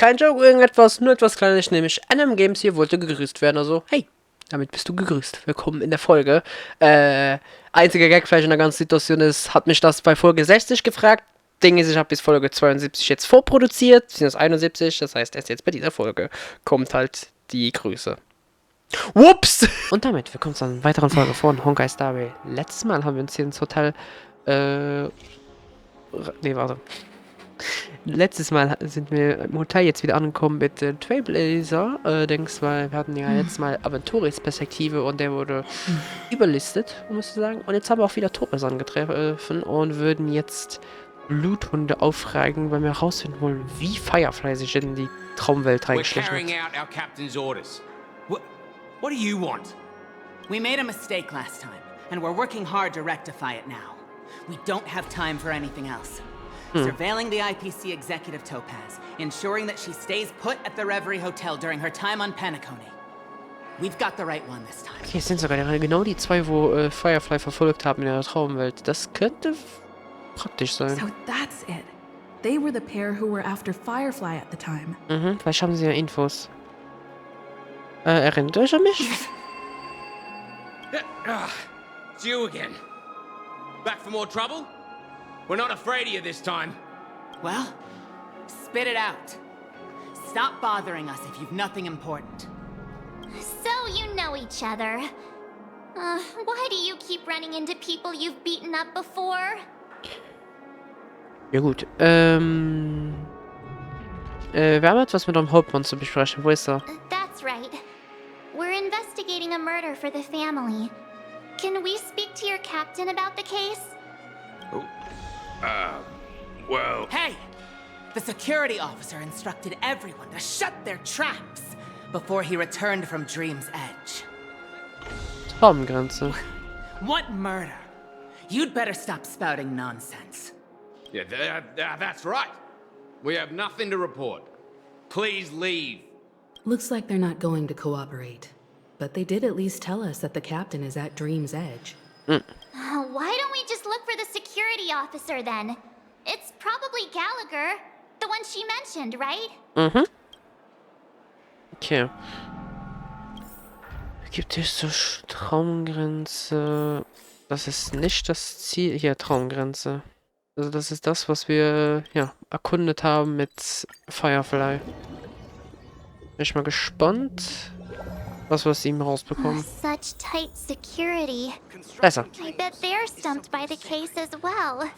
Kein Joke, irgendetwas, nur etwas Kleines, nämlich NM Games hier wollte gegrüßt werden. Also, hey, damit bist du gegrüßt. Willkommen in der Folge. Einziger Gag vielleicht in der ganzen Situation ist, hat mich das bei Folge 60 gefragt. Ding ist, ich habe bis Folge 72 jetzt vorproduziert, sind das 71, das heißt, erst jetzt bei dieser Folge kommt halt die Grüße. Whoops! Und damit willkommen zu einer weiteren Folge von Honkai Star Rail. Letztes Mal haben wir uns hier ins Hotel, Letztes Mal sind wir im Hotel jetzt wieder angekommen mit Trailblazer, denkst weil wir hatten ja letztes Mal Aventuris Perspektive und der wurde überlistet, muss ich sagen. Und jetzt haben wir auch wieder Torres angetroffen und würden jetzt Bluthunde aufragen, weil wir herausfinden wollen, wie Firefly sich in die Traumwelt reingeschlichen hat. What do you want? We made a mistake last time, and we're working hard to rectify it now. We don't have time for anything else. Surveilling the IPC executive Topaz, ensuring that she stays put at the Reverie Hotel during her time on Penacony. We've got the right one this time. Okay, es sind sogar genau die zwei, wo Firefly verfolgt haben in der Traumwelt. Das könnte praktisch sein. So that's it. They were the pair who were after Firefly at the time. Vielleicht haben sie ja Infos. Erinnert euch an mich? It's you again. Back for more trouble? We're not afraid of you this time. Well, spit it out. Stop bothering us if you've nothing important. So you know each other. Why do you keep running into people you've beaten up before? Ja gut, wir haben etwas mit dem Hauptmann zu besprechen. Wo ist er? That's right. We're investigating a murder for the family. Can we speak to your captain about the case? Well... Hey! The security officer instructed everyone to shut their traps before he returned from Dream's Edge. Traumgrenze. What murder? You'd better stop spouting nonsense. Yeah, that's right. We have nothing to report. Please leave. Looks like they're not going to cooperate. But they did at least tell us that the captain is at Dream's Edge. Why don't we just look for the security officer then? It's probably Gallagher, the one she mentioned, right? Okay. Gibt es so Traumgrenze? Das ist nicht das Ziel. Hier, Traumgrenze. Also das ist das, was wir ja erkundet haben mit Firefly. Bin ich mal gespannt, was wir aus ihm rausbekommen. Such tight security. Besser. I bet they're stumped by the case as well.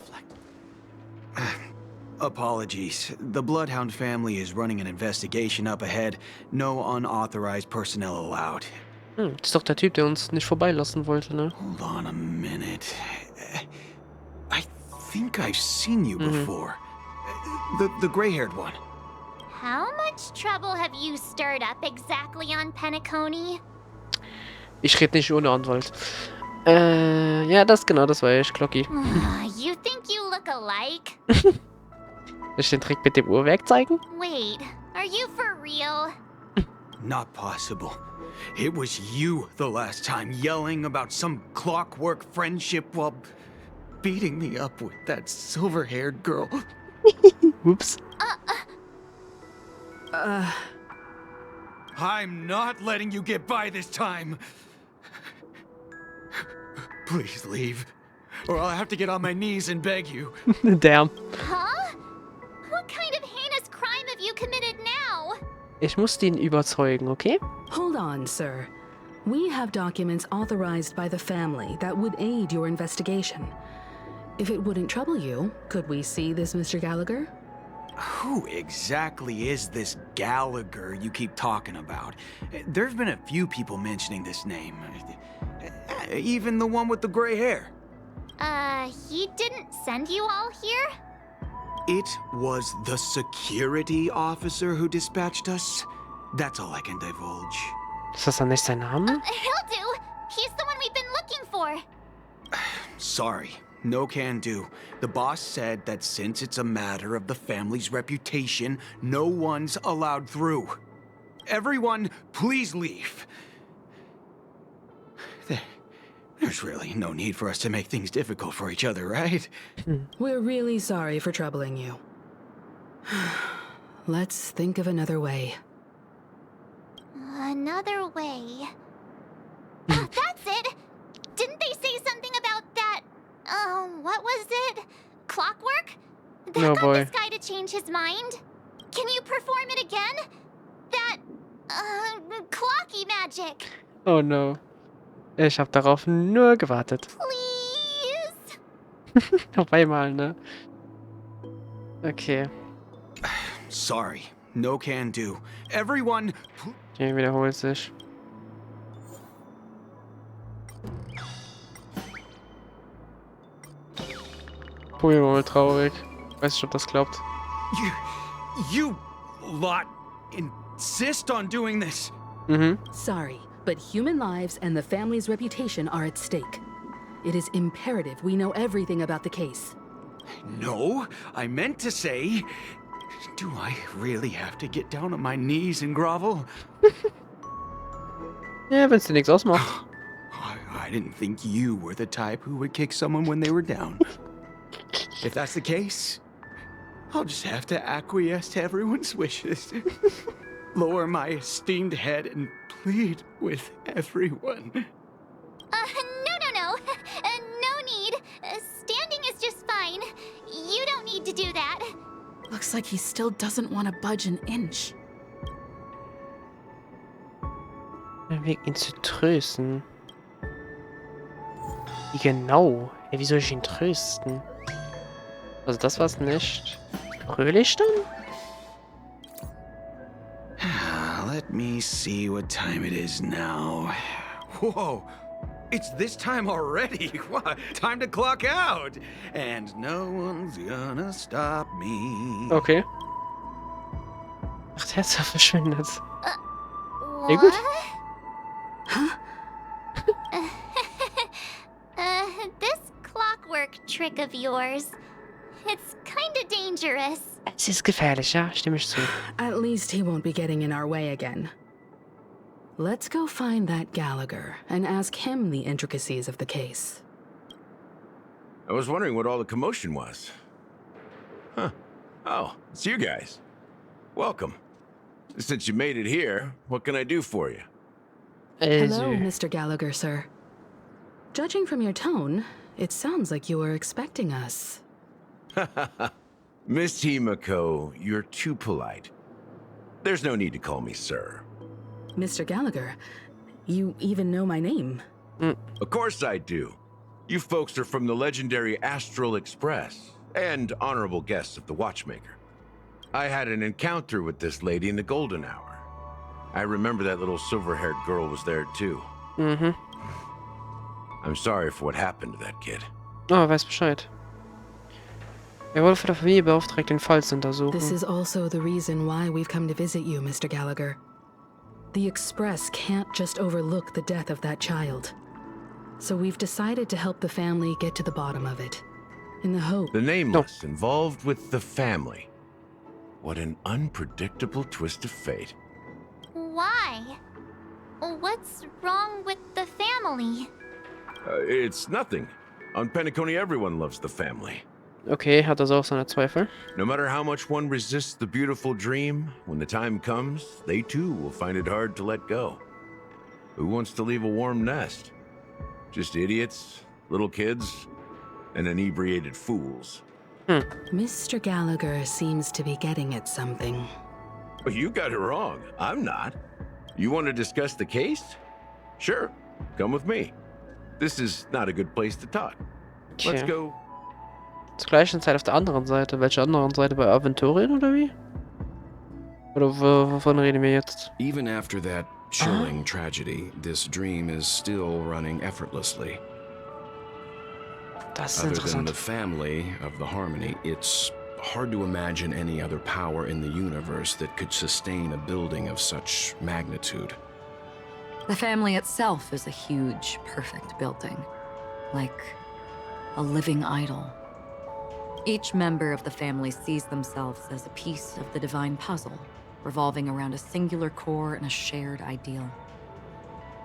Apologies. The Bloodhound family is running an investigation up ahead. No unauthorized personnel allowed. Das ist doch der Typ, der uns nicht vorbeilassen wollte, ne? Hold on a minute. I think I've seen you before. The gray-haired one. How much trouble have you stirred up exactly on Penacony? Ich rede nicht ohne Anwalt. Ja, das war ich, Glocki. You think you look alike? Soll ich den Trick mit dem Uhrwerk zeigen? Wait, are you for real? Not possible. It was you the last time, yelling about some clockwork friendship while beating me up with that silver-haired girl. Oops. I'm not letting you get by this time. Please leave, or I'll have to get on my knees and beg you. Damn. Huh? What kind of heinous crime have you committed now? Ich musste ihn überzeugen, okay? Hold on, sir. We have documents authorized by the family that would aid your investigation. If it wouldn't trouble you, could we see this Mr. Gallagher? Who exactly is this Gallagher you keep talking about? There's been a few people mentioning this name. Even the one with the gray hair. He didn't send you all here? It was the security officer who dispatched us. That's all I can divulge. Ist das dann nicht sein Name? He'll do. He's the one we've been looking for. Sorry, no can do. The boss said that since it's a matter of the family's reputation, no one's allowed through. Everyone, please leave. There's really no need for us to make things difficult for each other, right? We're really sorry for troubling you. Let's think of another way. Another way. That's it! Didn't they say something about that? What was it? Clockwork? That Oh, got boy. this guy to change his mind? Can you perform it again? That, clocky magic. Oh no. Ich habe darauf nur gewartet. Please? Auf einmal, ne? Okay. Sorry, no can do. Everyone, Okay, wiederholt sich. Puh, wohl traurig. Weiß nicht, ob das klappt. you lot insist on doing this. Mhm. Sorry, but human lives and the family's reputation are at stake. It is imperative we know everything about the case. No, I meant to say, do I really have to get down on my knees and grovel? Ja, wenn's dir nichts ausmacht. I didn't think you were the type who would kick someone when they were down. If that's the case, I'll just have to acquiesce to everyone's wishes. Lower my esteemed head and plead with everyone. No. No need. Standing is just fine. You don't need to do that. Looks like he still doesn't want to budge an inch. Ein Weg, ihn zu trösten. Wie genau? Ja, wie soll ich ihn trösten? Also das war's nicht. Fröhlich dann? Let me see what time it is now. Whoa, it's this time already. What? Time to clock out. And no one's gonna stop me. Okay. Ach, der ist ja verschwindet. What? Ja, gut. This clockwork trick of yours, it's kinda dangerous. Es ist gefährlich, ja? Stimme ich zu. At least he won't be getting in our way again. Let's go find that Gallagher and ask him the intricacies of the case. I was wondering what all the commotion was. Huh. Oh, it's you guys. Welcome. Since you made it here, what can I do for you? Hello, Mr. Gallagher, sir. Judging from your tone, it sounds like you were expecting us. Miss Himako, you're too polite. There's no need to call me sir. Mr. Gallagher, you even know my name. Of course I do. You folks are from the legendary Astral Express and honorable guests of the Watchmaker. I had an encounter with this lady in the golden hour. I remember that little silver-haired girl was there too. Mhm. I'm sorry for what happened to that kid. Oh, weiß Bescheid. Er wurde von der Familie beauftragt, den Fall zu untersuchen. This is also the reason why we've come to visit you, Mr. Gallagher. The Express can't just overlook the death of that child. So we've decided to help the family get to the bottom of it. In the hope... The Nameless involved with the family. What an unpredictable twist of fate. Why? What's wrong with the family? It's nothing. On Penacony, everyone loves the family. Okay, hat also auch seine Zweifel. No matter how much one resists the beautiful dream, when the time comes, they too will find it hard to let go. Who wants to leave a warm nest? Just idiots, little kids, and inebriated fools. Mr. Gallagher seems to be getting at something. But you got it wrong. I'm not. You want to discuss the case? Sure, come with me. This is not a good place to talk. Let's Okay. go. Zur gleichen Zeit auf der anderen Seite. Welche anderen Seite? Bei Aventurien oder wie? Oder wovon reden wir jetzt? Even after that chilling tragedy, this dream is still running effortlessly. Das ist Other than interessant. the family of the Harmony, it's hard to imagine any other power in the universe that could sustain a building of such magnitude. The family itself is a huge, perfect building. Like a living idol. Each member of the family sees themselves as a piece of the divine puzzle, revolving around a singular core and a shared ideal.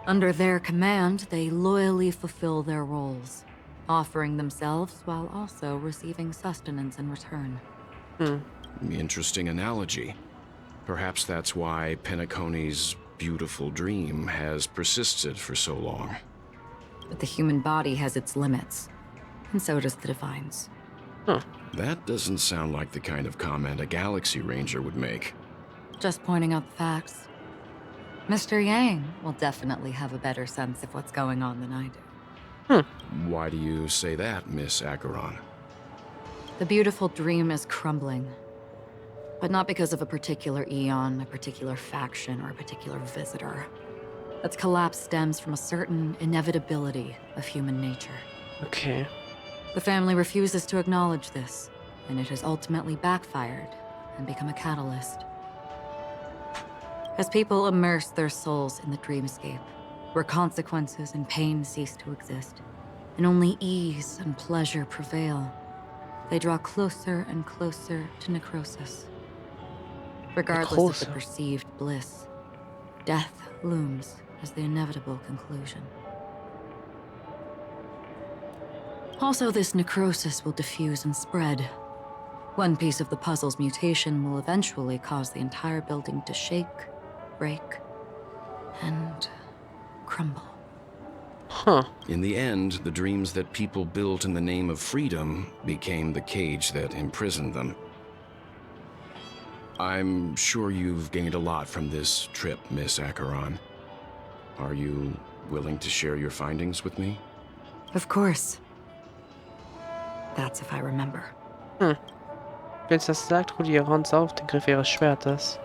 Under their command, they loyally fulfill their roles, offering themselves while also receiving sustenance in return. Interesting analogy. Perhaps that's why Penacony's beautiful dream has persisted for so long. But the human body has its limits, and so does the Divine's. Huh. That doesn't sound like the kind of comment a Galaxy Ranger would make. Just pointing out the facts. Mr. Yang will definitely have a better sense of what's going on than I do. Why do you say that, Miss Acheron? The beautiful dream is crumbling. But not because of a particular eon, a particular faction, or a particular visitor. Its collapse stems from a certain inevitability of human nature. Okay. The family refuses to acknowledge this, and it has ultimately backfired and become a catalyst. As people immerse their souls in the dreamscape, where consequences and pain cease to exist, and only ease and pleasure prevail, they draw closer and closer to necrosis. Regardless of the perceived bliss, death looms as the inevitable conclusion. Also, this necrosis will diffuse and spread. One piece of the puzzle's mutation will eventually cause the entire building to shake, break, and crumble. Huh. In the end, the dreams that people built in the name of freedom became the cage that imprisoned them. I'm sure you've gained a lot from this trip, Miss Acheron. Are you willing to share your findings with me? Of course. That's if I remember. Wenn sie das sagt, holt ihr Hans auf den Griff ihres Schwertes.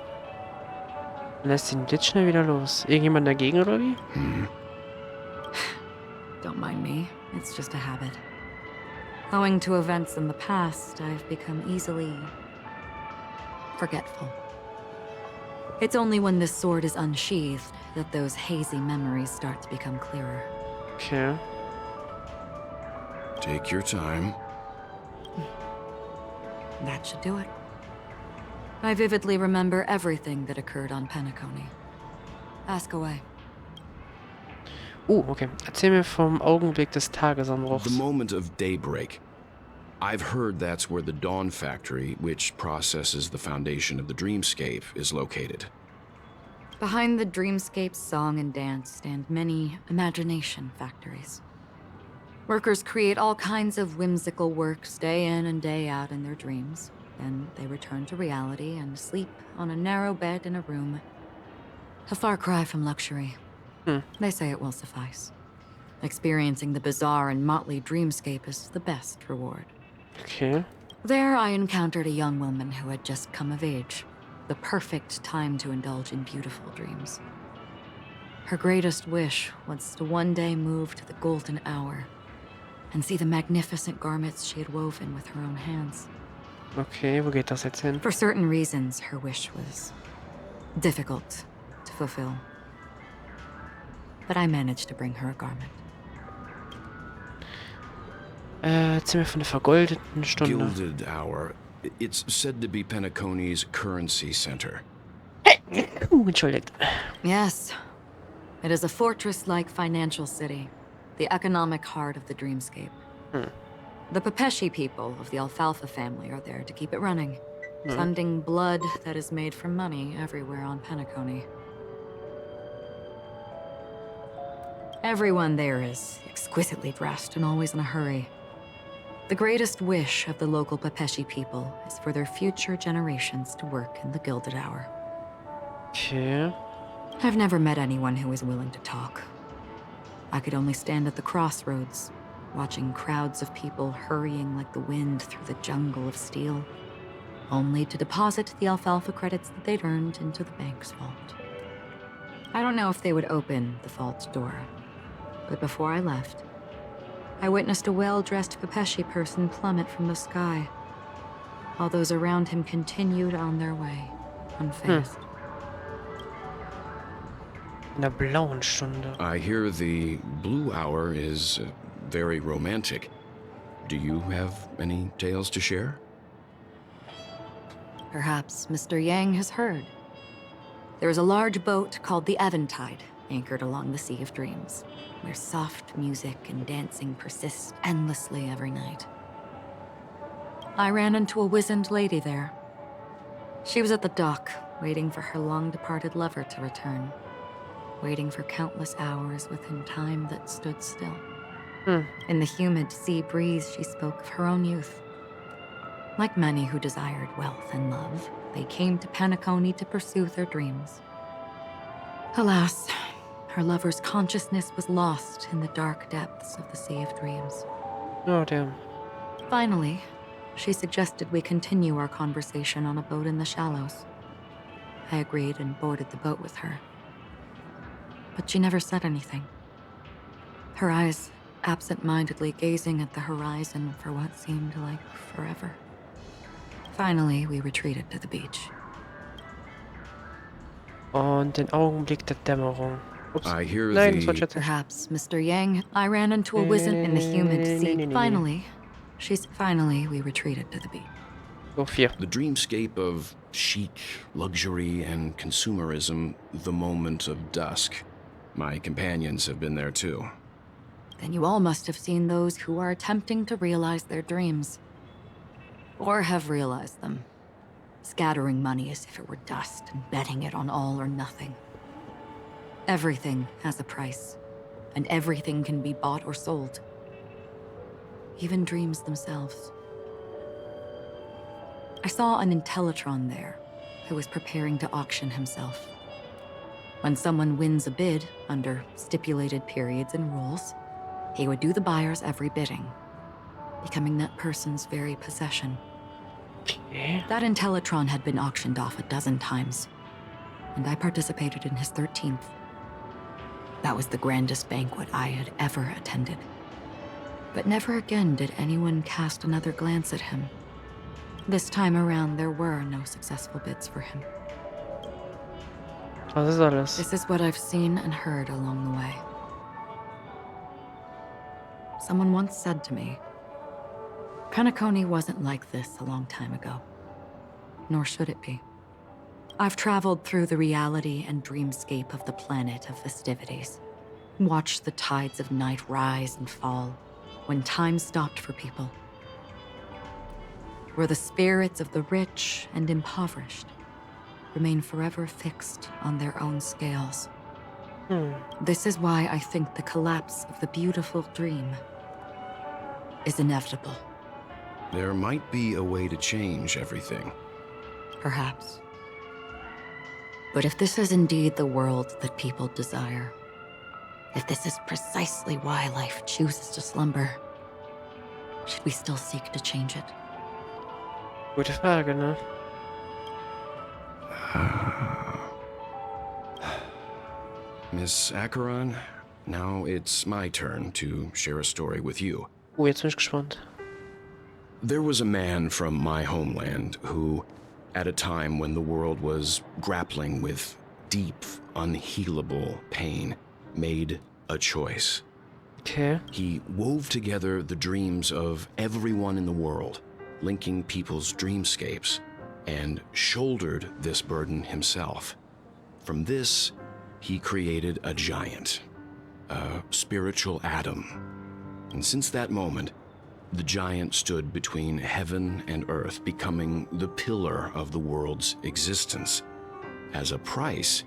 Und lässt ihn blitzschnell wieder los. Irgendjemand dagegen oder wie? Don't mind me, it's just a habit. Owing to events in the past, I've become easily forgetful. It's only when this sword is unsheathed that those hazy memories start to become clearer. Okay. Take your time. That should do it. I vividly remember everything that occurred on Penacony. Ask away. Okay. Erzähl mir vom Augenblick des Tagesanbruchs. The moment of daybreak. I've heard that's where the Dawn Factory, which processes the foundation of the dreamscape, is located. Behind the dreamscape's song and dance stand many imagination factories. Workers create all kinds of whimsical works day in and day out in their dreams. Then they return to reality and sleep on a narrow bed in a room. A far cry from luxury. They say it will suffice. Experiencing the bizarre and motley dreamscape is the best reward. Okay. There I encountered a young woman who had just come of age. The perfect time to indulge in beautiful dreams. Her greatest wish was to one day move to the golden hour and see the magnificent garments she had woven with her own hands. Okay, wo geht das jetzt hin? For certain reasons, her wish was difficult to fulfill. But I managed to bring her a garment. Erzähl mir von der vergoldeten Stunde. Gilded Hour. It's said to be Penacony's currency center. Entschuldigt. Yes. It is a fortress-like financial city, the economic heart of the dreamscape. The Pepeshi people of the Alfalfa family are there to keep it running, funding blood that is made from money everywhere on Penacony. Everyone there is exquisitely dressed and always in a hurry. The greatest wish of the local Pepeshi people is for their future generations to work in the Gilded Hour. Okay. I've never met anyone who is willing to talk. I could only stand at the crossroads, watching crowds of people hurrying like the wind through the jungle of steel, only to deposit the alfalfa credits that they'd earned into the bank's vault. I don't know if they would open the vault door, but before I left, I witnessed a well-dressed Pepeshi person plummet from the sky, while those around him continued on their way, unfazed. In der blauen Stunde. I hear the Blue Hour is very romantic. Do you have any tales to share? Perhaps Mr. Yang has heard. There is a large boat called the Eventide, anchored along the Sea of Dreams, where soft music and dancing persist endlessly every night. I ran into a wizened lady there. She was at the dock, waiting for her long-departed lover to return, waiting for countless hours within time that stood still. In the humid sea breeze, she spoke of her own youth. Like many who desired wealth and love, they came to Penacony to pursue their dreams. Alas, her lover's consciousness was lost in the dark depths of the Sea of Dreams. Oh, damn. Finally, she suggested we continue our conversation on a boat in the shallows. I agreed and boarded the boat with her. But she never said anything. Her eyes absent-mindedly gazing at the horizon for what seemed like forever. Finally, we retreated to the beach. Und den Augenblick der Dämmerung. Ups. I hear Nein, das war the... jetzt nicht. Perhaps, Mr. Yang, I ran into a wizened in the humid sea. Finally, we retreated to the beach. So, 4. The dreamscape of chic, luxury, and consumerism, the moment of dusk. My companions have been there too. Then you all must have seen those who are attempting to realize their dreams. Or have realized them. Scattering money as if it were dust and betting it on all or nothing. Everything has a price, and everything can be bought or sold. Even dreams themselves. I saw an Intellitron there, who was preparing to auction himself. When someone wins a bid, under stipulated periods and rules, he would do the buyer's every bidding, becoming that person's very possession. Okay. That Intellitron had been auctioned off a dozen times, and I participated in his 13th. That was the grandest banquet I had ever attended. But never again did anyone cast another glance at him. This time around, there were no successful bids for him. Was ist alles? This is what I've seen and heard along the way. Someone once said to me, Penacony wasn't like this a long time ago, nor should it be. I've traveled through the reality and dreamscape of the planet of festivities, watched the tides of night rise and fall when time stopped for people, where the spirits of the rich and impoverished remain forever fixed on their own scales. This is why I think the collapse of the beautiful dream is inevitable. There might be a way to change everything. Perhaps. But if this is indeed the world that people desire, if this is precisely why life chooses to slumber, should we still seek to change it? Gute Frage, ne? Miss Acheron, now it's my turn to share a story with you. Oh, jetzt bin ich gespannt. There was a man from my homeland who, at a time when the world was grappling with deep, unhealable pain, made a choice. Okay. He wove together the dreams of everyone in the world, linking people's dreamscapes, and shouldered this burden himself. From this, he created a giant, a spiritual atom. And since that moment, the giant stood between heaven and earth, becoming the pillar of the world's existence. As a price,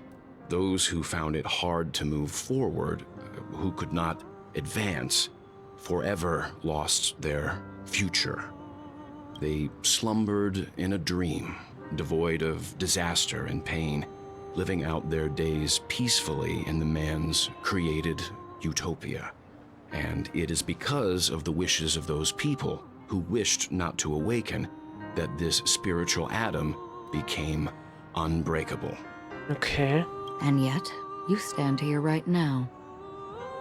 those who found it hard to move forward, who could not advance, forever lost their future. They slumbered in a dream, devoid of disaster and pain, living out their days peacefully in the man's created utopia. And it is because of the wishes of those people who wished not to awaken that this spiritual atom became unbreakable. Okay. And yet, you stand here right now,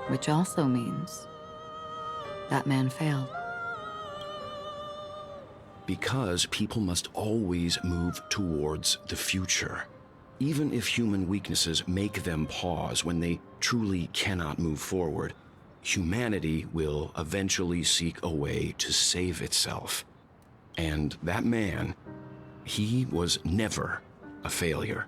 which also means that man failed. Because people must always move towards the future. Even if human weaknesses make them pause when they truly cannot move forward, humanity will eventually seek a way to save itself. And that man, he was never a failure.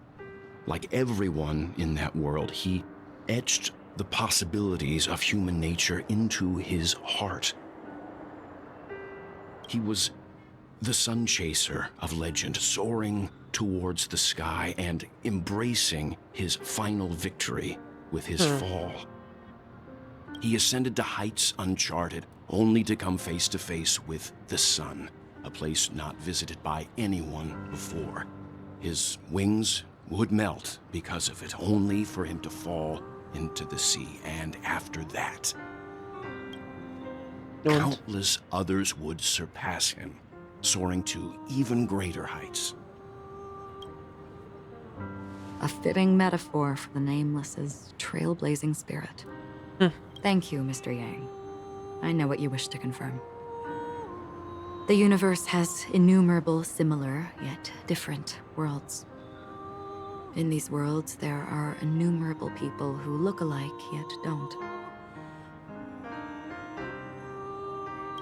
Like everyone in that world, he etched the possibilities of human nature into his heart. He was The sun chaser of legend, soaring towards the sky and embracing his final victory with his fall. He ascended to heights uncharted, only to come face to face with the sun, a place not visited by anyone before. His wings would melt because of it, only for him to fall into the sea. And after that, countless others would surpass him, soaring to even greater heights. A fitting metaphor for the Nameless's trailblazing spirit. Thank you, Mr. Yang. I know what you wish to confirm. The universe has innumerable similar, yet different worlds. In these worlds, there are innumerable people who look alike, yet don't.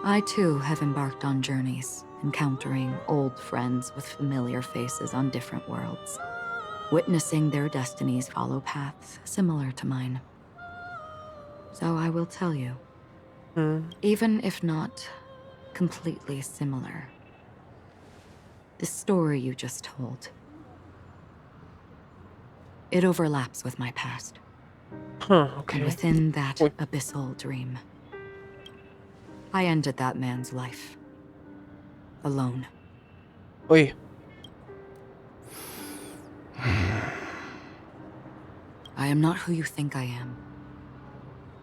I too have embarked on journeys, encountering old friends with familiar faces on different worlds, witnessing their destinies follow paths similar to mine. So I will tell you, even if not completely similar, the story you just told, it overlaps with my past. Okay. And within that abyssal dream, I ended that man's life. Alone. Ui. I am not who you think I am.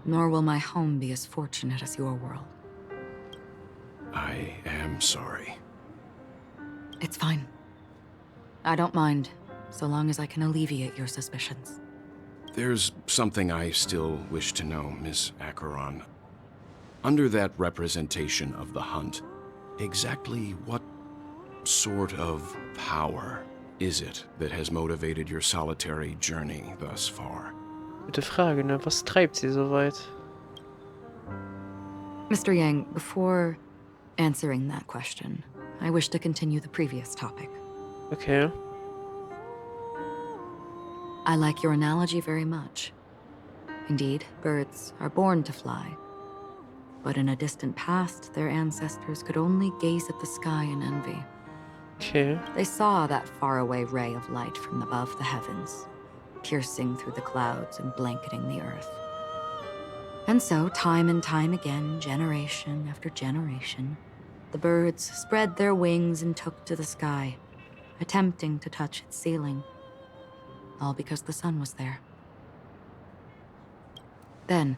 Nor will my home be as fortunate as your world. I am sorry. It's fine. I don't mind, so long as I can alleviate your suspicions. There's something I still wish to know, Miss Acheron. Under that representation of the hunt, exactly what sort of power is it that has motivated your solitary journey thus far? Gute Frage, ne? Was treibt sie so weit? Mr. Yang, before answering that question, I wish to continue the previous topic. Okay. I like your analogy very much. Indeed, birds are born to fly. But in a distant past, their ancestors could only gaze at the sky in envy. Okay. They saw that faraway ray of light from above the heavens, piercing through the clouds and blanketing the earth. And so, time and time again, generation after generation, the birds spread their wings and took to the sky, attempting to touch its ceiling, all because the sun was there. Then,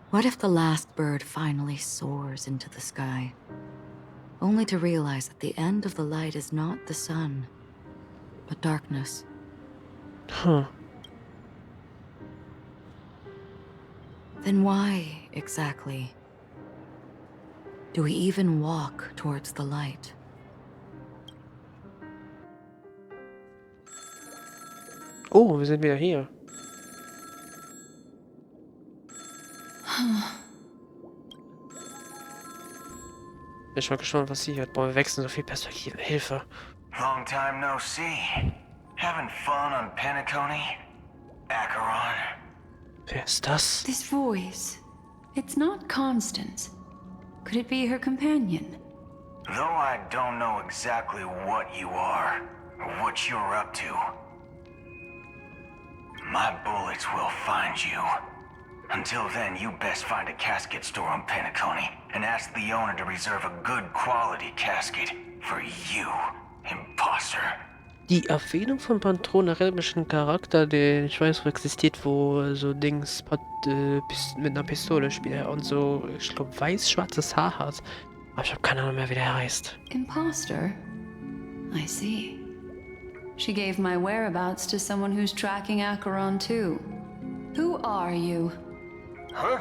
what if the last bird finally soars into the sky, only to realize that the end of the light is not the sun, but darkness? Then why, exactly, do we even walk towards the light? Oh, wir sind wieder hier. Ich bin gespannt, was sie hört. Boah, wir wechseln so viel Perspektiven. Hilfe. Long time no see. Having fun on Penacony? Acheron? Wer ist das? This voice, it's not Constance. Could it be her companion? Though I don't know exactly what you are, or what you're up to, my bullets will find you. Until then, you best find a casket store on Penacony and ask the owner to reserve a good quality casket for you, imposter. Die Erwähnung von patronerelmischen Charakter, den ich weiß, wo existiert, wo so Dings mit einer Pistole spielt und so, ich glaube, weiß-schwarzes Haar hat. Aber ich habe keine Ahnung mehr, wie der heißt. Imposter? I see. She gave my whereabouts to someone who's tracking Acheron too. Who are you? Huh?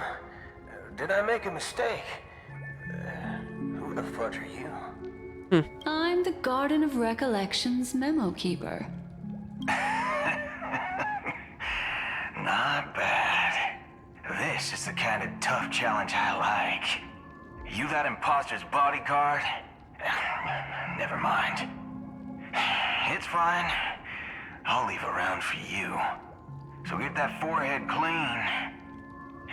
Did I make a mistake? Who the fudge are you? I'm the Garden of Recollection's memo keeper. Not bad. This is the kind of tough challenge I like. You that imposter's bodyguard? Never mind. It's fine. I'll leave a round for you. So get that forehead clean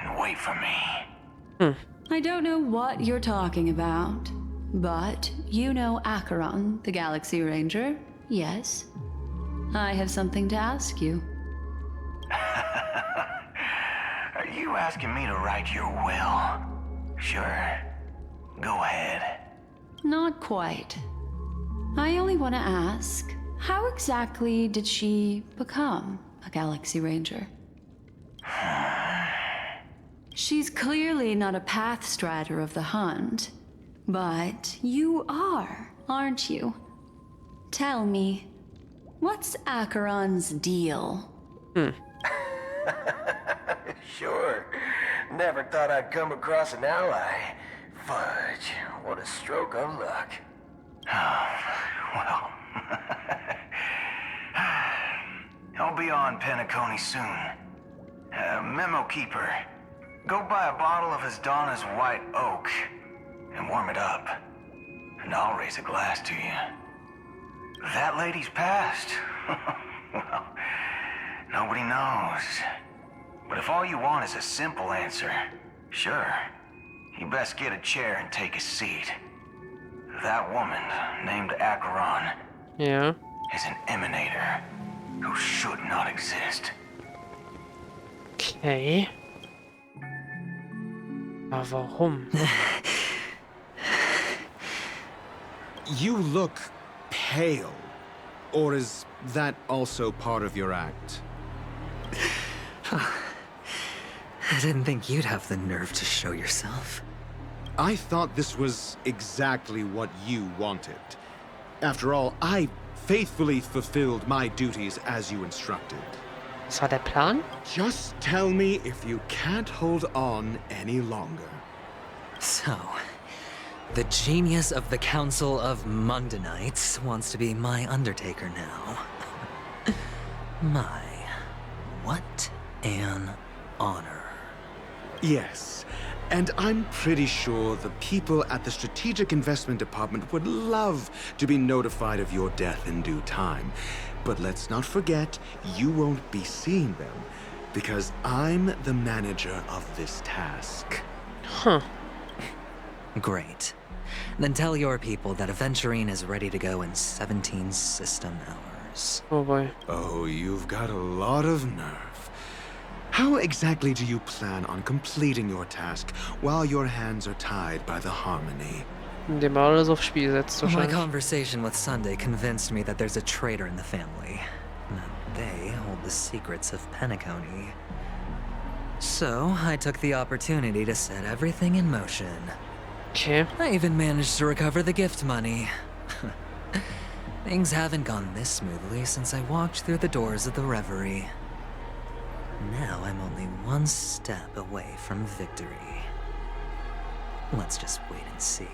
and wait for me. I don't know what you're talking about, But you know Acheron, the Galaxy Ranger, yes? I have something to ask you. Are you asking me to write your will? Sure. Go ahead. Not quite. I only want to ask, how exactly did she become a Galaxy Ranger? She's clearly not a path strider of the hunt, but you are, aren't you? Tell me, what's Acheron's deal? Sure. Never thought I'd come across an ally. Fudge, what a stroke of luck. Well, I'll be on Penacony soon. Memo keeper, go buy a bottle of Asdana's white oak and warm it up, and I'll raise a glass to you. That lady's passed. Well, nobody knows. But if all you want is a simple answer, sure, you best get a chair and take a seat. That woman, named Acheron, Ja. is an emanator who should not exist. Okay. Aber warum? You look pale. Or is that also part of your act? I didn't think you'd have the nerve to show yourself. I thought this was exactly what you wanted. After all, I faithfully fulfilled my duties as you instructed. Was war der Plan? Just tell me if you can't hold on any longer. So, the genius of the Council of Mundanites wants to be my Undertaker now. My, what an honor. Yes, and I'm pretty sure the people at the Strategic Investment Department would love to be notified of your death in due time. But let's not forget, you won't be seeing them, because I'm the manager of this task. Huh. Great. Then tell your people that Aventurine is ready to go in 17 system hours. Oh boy. Oh, you've got a lot of nerve. How exactly do you plan on completing your task while your hands are tied by the harmony? Indem er alles aufs Spiel setzt, My wahrscheinlich. conversation with Sunday convinced me that there's a traitor in the family. That they hold the secrets of Penacony. So, I took the opportunity to set everything in motion. Okay. I even managed to recover the gift money. Things haven't gone this smoothly since I walked through the doors of the Reverie. Now I'm only one step away from victory. Let's just wait and see.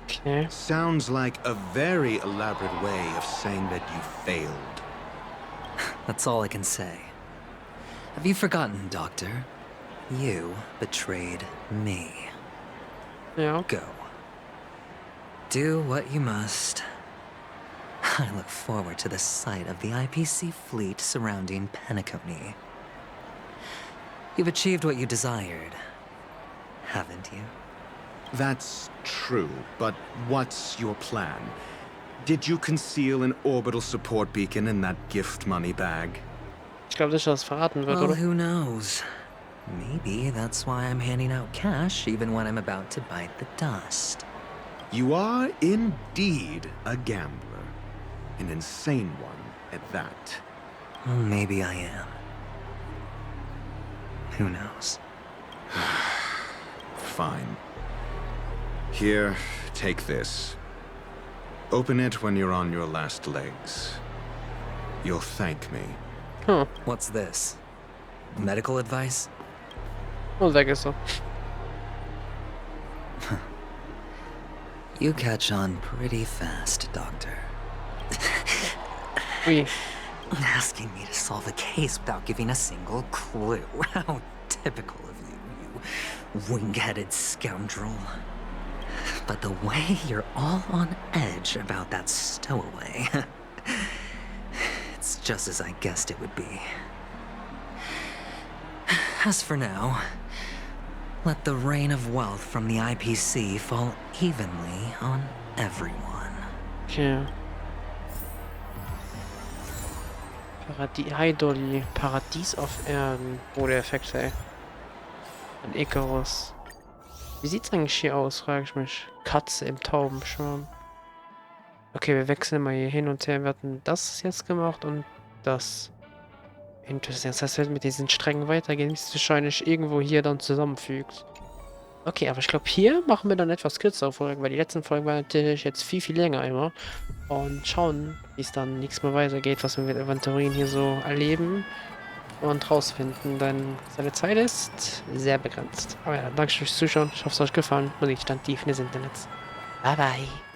Okay. Sounds like a very elaborate way of saying that you failed. That's all I can say. Have you forgotten, Doctor? You betrayed me. Ja. Go. Do what you must. I look forward to the sight of the IPC fleet surrounding Penacony. You've achieved what you desired, haven't you? That's true, but what's your plan? Did you conceal an orbital support beacon in that gift money bag? Ich glaube nicht, dass es verraten wird, Well, oder? who knows? Maybe that's why I'm handing out cash even when I'm about to bite the dust. You are indeed a gambler. An insane one at that. Well, maybe I am. Who knows? Fine. Here, take this. Open it when you're on your last legs. You'll thank me. Huh. What's this? Medical advice? Und weg ist er. You catch on pretty fast, Doctor. Ui. Asking me to solve a case without giving a single clue. How typical of you, you wing-headed scoundrel. But the way you're all on edge about that stowaway, it's just as I guessed it would be. As for now, Let the rain of wealth from the IPC fall evenly on everyone. Okay. Hi Dolly. Paradies auf Erden. Oh, der Effekt, ey. Ein Icarus. Wie sieht's eigentlich hier aus, frage ich mich. Katze im Taubenschwarm. Okay, wir wechseln mal hier hin und her. Wir hatten das jetzt gemacht und das. Interessant. Das heißt, wenn wir mit diesen Strängen weitergehen, ist es wahrscheinlich irgendwo hier dann zusammenfügt. Okay, aber ich glaube, hier machen wir dann etwas kürzere Folgen, weil die letzten Folgen waren natürlich jetzt viel, viel länger immer. Und schauen, wie es dann nächstes Mal weitergeht, was wir mit Aventurien hier so erleben und rausfinden, denn seine Zeit ist sehr begrenzt. Aber ja, danke fürs Zuschauen. Ich hoffe, es hat euch gefallen und ich stand tief in des Internets. Bye, bye.